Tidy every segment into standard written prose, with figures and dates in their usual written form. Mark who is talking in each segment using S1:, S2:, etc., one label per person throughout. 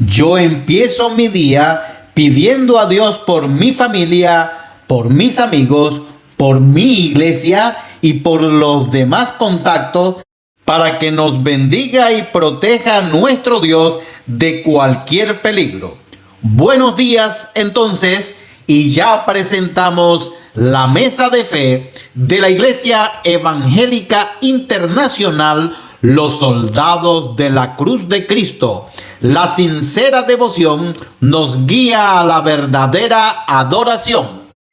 S1: Yo empiezo mi día pidiendo a Dios por mi familia, por mis amigos, por mi iglesia y por los demás contactos para que nos bendiga y proteja nuestro Dios de cualquier peligro. Buenos días entonces, y ya presentamos la mesa de fe de la Iglesia Evangélica Internacional Los Soldados de la Cruz de Cristo. La sincera devoción nos guía a la verdadera adoración.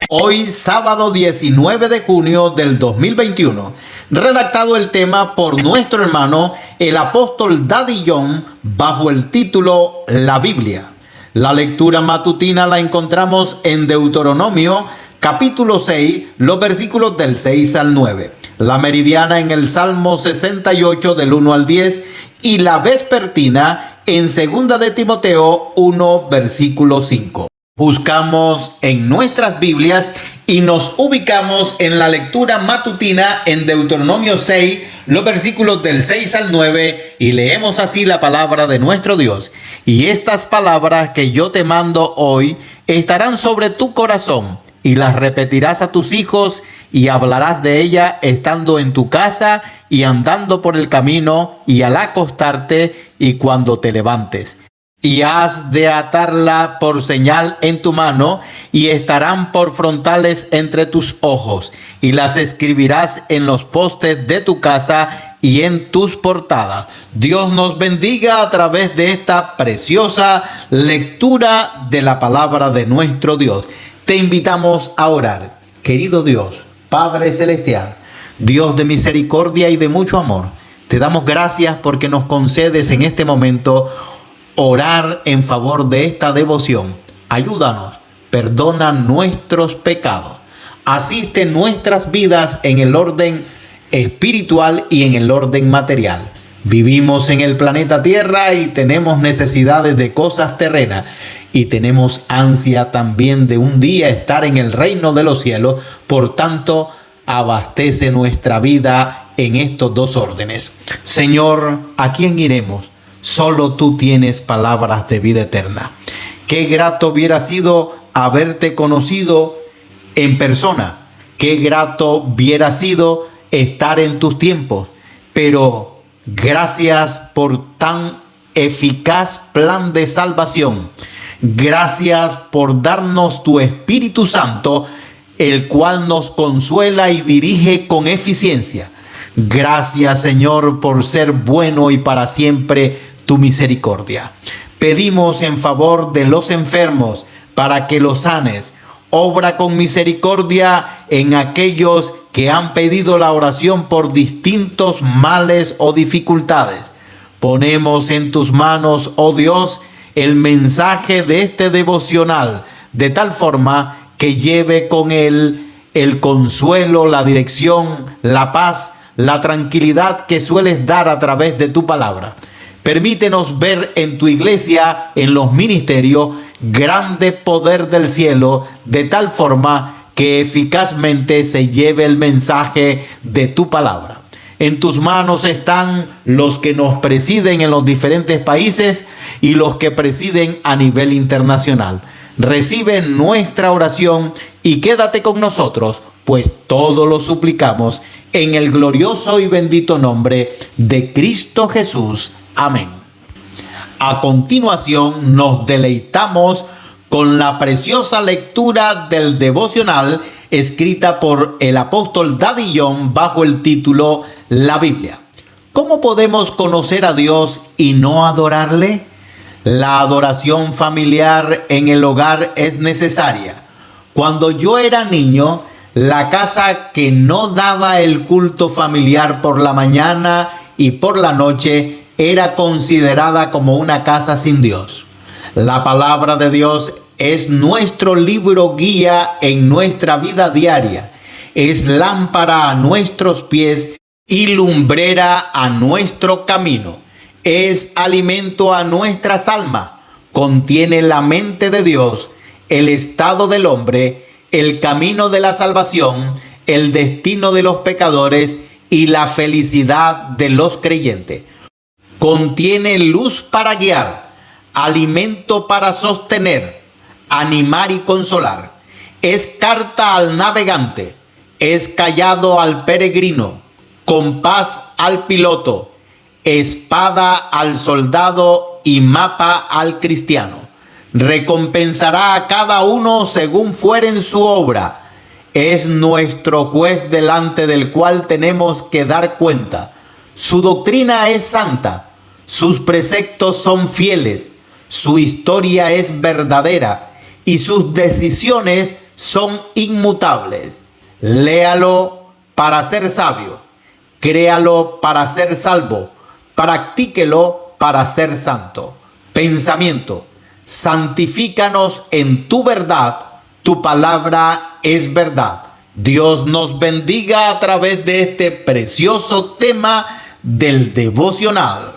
S1: Hoy, sábado 19 de junio del 2021, redactado el tema por nuestro hermano, el apóstol Daddy John, bajo el título La Biblia. La lectura matutina la encontramos en Deuteronomio, capítulo 6, los versículos del 6 al 9. La meridiana en el Salmo 68 del 1 al 10 y la vespertina en 2 de Timoteo 1, versículo 5. Buscamos en nuestras Biblias y nos ubicamos en la lectura matutina en Deuteronomio 6, los versículos del 6 al 9, y leemos así la palabra de nuestro Dios. Y estas palabras que yo te mando hoy estarán sobre tu corazón, y las repetirás a tus hijos, y hablarás de ella estando en tu casa y andando por el camino, y al acostarte y cuando te levantes. Y has de atarla por señal en tu mano, y estarán por frontales entre tus ojos, y las escribirás en los postes de tu casa y en tus portadas. Dios nos bendiga a través de esta preciosa lectura de la palabra de nuestro Dios. Te invitamos a orar. Querido Dios, Padre Celestial, Dios de misericordia y de mucho amor, te damos gracias porque nos concedes en este momento orar en favor de esta devoción. Ayúdanos, perdona nuestros pecados, asiste nuestras vidas en el orden espiritual y en el orden material. Vivimos en el planeta Tierra y tenemos necesidades de cosas terrenas, y tenemos ansia también de un día estar en el reino de los cielos. Por tanto, abastece nuestra vida en estos dos órdenes. Señor, ¿a quién iremos? Solo tú tienes palabras de vida eterna. Qué grato hubiera sido haberte conocido en persona. Qué grato hubiera sido estar en tus tiempos. Pero gracias por tan eficaz plan de salvación. Gracias por darnos tu Espíritu Santo, el cual nos consuela y dirige con eficiencia. Gracias, Señor, por ser bueno y para siempre tu misericordia. Pedimos en favor de los enfermos para que los sanes. Obra con misericordia en aquellos que han pedido la oración por distintos males o dificultades. Ponemos en tus manos, oh Dios, el mensaje de este devocional, de tal forma que lleve con él el consuelo, la dirección, la paz, la tranquilidad que sueles dar a través de tu palabra. Permítenos ver en tu iglesia, en los ministerios, grande poder del cielo, de tal forma que eficazmente se lleve el mensaje de tu palabra. En tus manos están los que nos presiden en los diferentes países y los que presiden a nivel internacional. Recibe nuestra oración y quédate con nosotros, pues todo lo suplicamos en el glorioso y bendito nombre de Cristo Jesús. Amén. A continuación nos deleitamos con la preciosa lectura del devocional escrita por el apóstol Daddy John bajo el título La Biblia. ¿Cómo podemos conocer a Dios y no adorarle? La adoración familiar en el hogar es necesaria. Cuando yo era niño, la casa que no daba el culto familiar por la mañana y por la noche era considerada como una casa sin Dios. La palabra de Dios es nuestro libro guía en nuestra vida diaria. Es lámpara a nuestros pies y lumbrera a nuestro camino. Es alimento a nuestras almas. Contiene la mente de Dios, el estado del hombre, el camino de la salvación, el destino de los pecadores y la felicidad de los creyentes. Contiene luz para guiar, alimento para sostener, animar y consolar. Es carta al navegante, es cayado al peregrino, compás al piloto, espada al soldado y mapa al cristiano. Recompensará a cada uno según fuere en su obra. Es nuestro juez delante del cual tenemos que dar cuenta. Su doctrina es santa, sus preceptos son fieles, su historia es verdadera y sus decisiones son inmutables. Léalo para ser sabio, créalo para ser salvo, practíquelo para ser santo. Pensamiento: santifícanos en tu verdad, tu palabra es verdad. Dios nos bendiga a través de este precioso tema del devocional.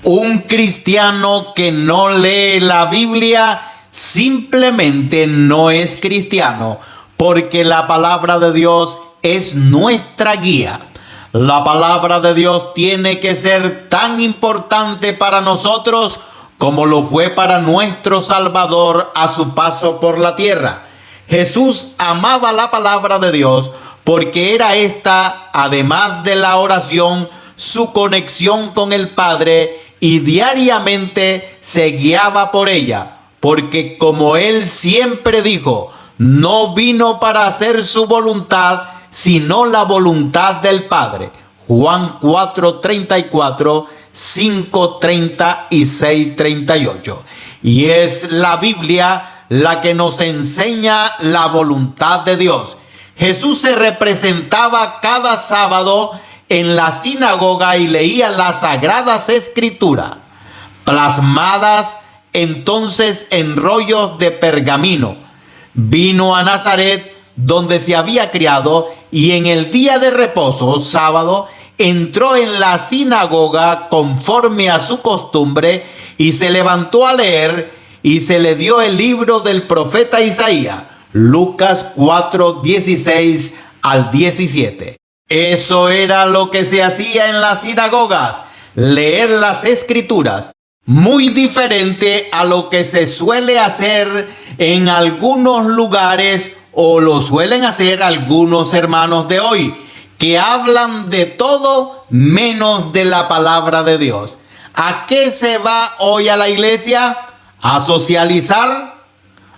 S1: Un cristiano que no lee la Biblia simplemente no es cristiano, porque la palabra de Dios es nuestra guía. La palabra de Dios tiene que ser tan importante para nosotros como lo fue para nuestro Salvador a su paso por la tierra. Jesús amaba la palabra de Dios porque era esta, además de la oración, su conexión con el Padre, y diariamente se guiaba por ella, porque como él siempre dijo, no vino para hacer su voluntad, sino la voluntad del Padre. Juan 4:34, 5:30 y 6:38. Y es la Biblia la que nos enseña la voluntad de Dios. Jesús se representaba cada sábado en la sinagoga y leía las sagradas escrituras, plasmadas entonces en rollos de pergamino. Vino a Nazaret, donde se había criado, y en el día de reposo, sábado, entró en la sinagoga conforme a su costumbre y se levantó a leer, y se le dio el libro del profeta Isaías. Lucas 4:16 al 17. Eso era lo que se hacía en las sinagogas, leer las escrituras. Muy diferente a lo que se suele hacer en algunos lugares o lo suelen hacer algunos hermanos de hoy, que hablan de todo menos de la palabra de Dios. ¿A qué se va hoy a la iglesia? ¿A socializar?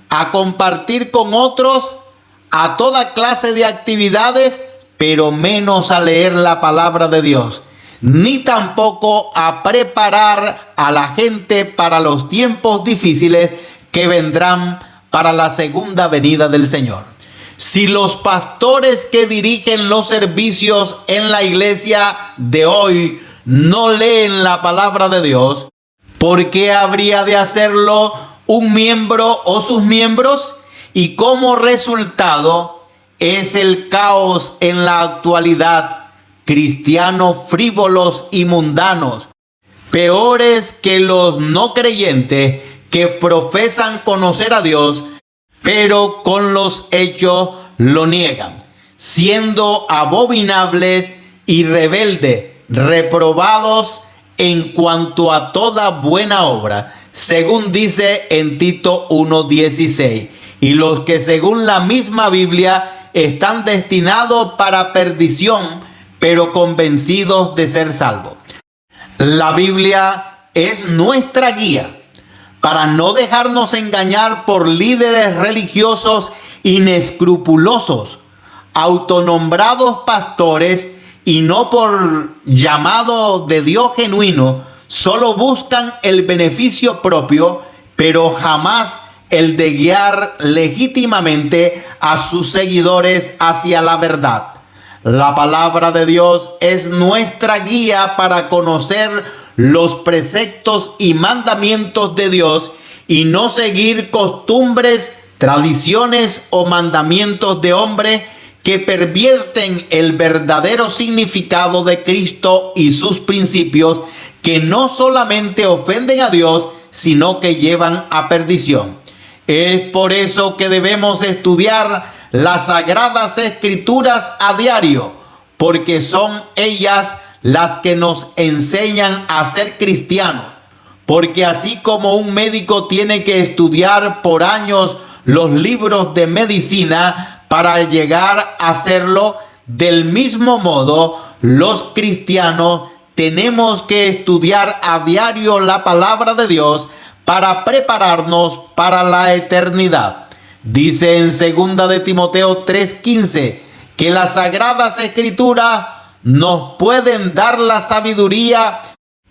S1: ¿A compartir con otros? ¿A toda clase de actividades? pero menos a leer la palabra de Dios, ni tampoco a preparar a la gente para los tiempos difíciles que vendrán para la segunda venida del Señor. Si los pastores que dirigen los servicios en la iglesia de hoy no leen la palabra de Dios, ¿por qué habría de hacerlo un miembro o sus miembros? Y como resultado es el caos en la actualidad, cristianos frívolos y mundanos, peores que los no creyentes que profesan conocer a Dios, pero con los hechos lo niegan, siendo abominables y rebeldes, reprobados en cuanto a toda buena obra, según dice en Tito 1:16, y los que según la misma Biblia están destinados para perdición, pero convencidos de ser salvos. La Biblia es nuestra guía para no dejarnos engañar por líderes religiosos inescrupulosos, autonombrados pastores, y no por llamado de Dios genuino. Solo buscan el beneficio propio, pero jamás el de guiar legítimamente a sus seguidores hacia la verdad. La palabra de Dios es nuestra guía para conocer los preceptos y mandamientos de Dios y no seguir costumbres, tradiciones o mandamientos de hombre que pervierten el verdadero significado de Cristo y sus principios, que no solamente ofenden a Dios, sino que llevan a perdición. Es por eso que debemos estudiar las Sagradas Escrituras a diario, porque son ellas las que nos enseñan a ser cristianos. Porque así como un médico tiene que estudiar por años los libros de medicina para llegar a hacerlo, del mismo modo los cristianos tenemos que estudiar a diario la palabra de Dios para prepararnos para la eternidad. Dice en 2 de Timoteo 3:15 que las Sagradas Escrituras nos pueden dar la sabiduría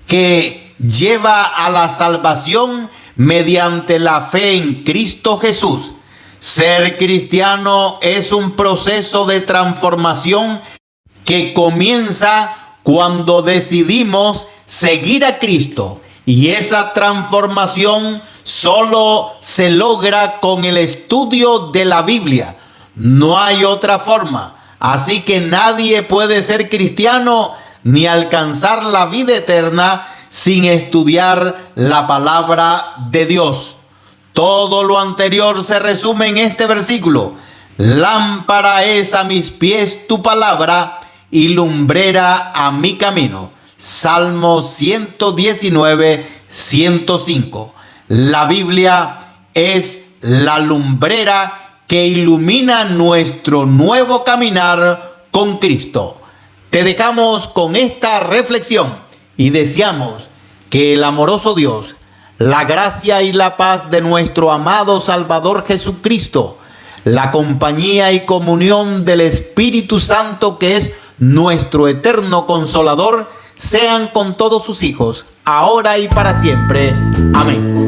S1: que lleva a la salvación mediante la fe en Cristo Jesús. Ser cristiano es un proceso de transformación que comienza cuando decidimos seguir a Cristo, y esa transformación solo se logra con el estudio de la Biblia. No hay otra forma. Así que nadie puede ser cristiano ni alcanzar la vida eterna sin estudiar la palabra de Dios. Todo lo anterior se resume en este versículo: lámpara es a mis pies tu palabra y lumbrera a mi camino. Salmo 119, 105. La Biblia es la lumbrera que ilumina nuestro nuevo caminar con Cristo. Te dejamos con esta reflexión y deseamos que el amoroso Dios, la gracia y la paz de nuestro amado Salvador Jesucristo, la compañía y comunión del Espíritu Santo, que es nuestro eterno Consolador, sean con todos sus hijos, ahora y para siempre. Amén.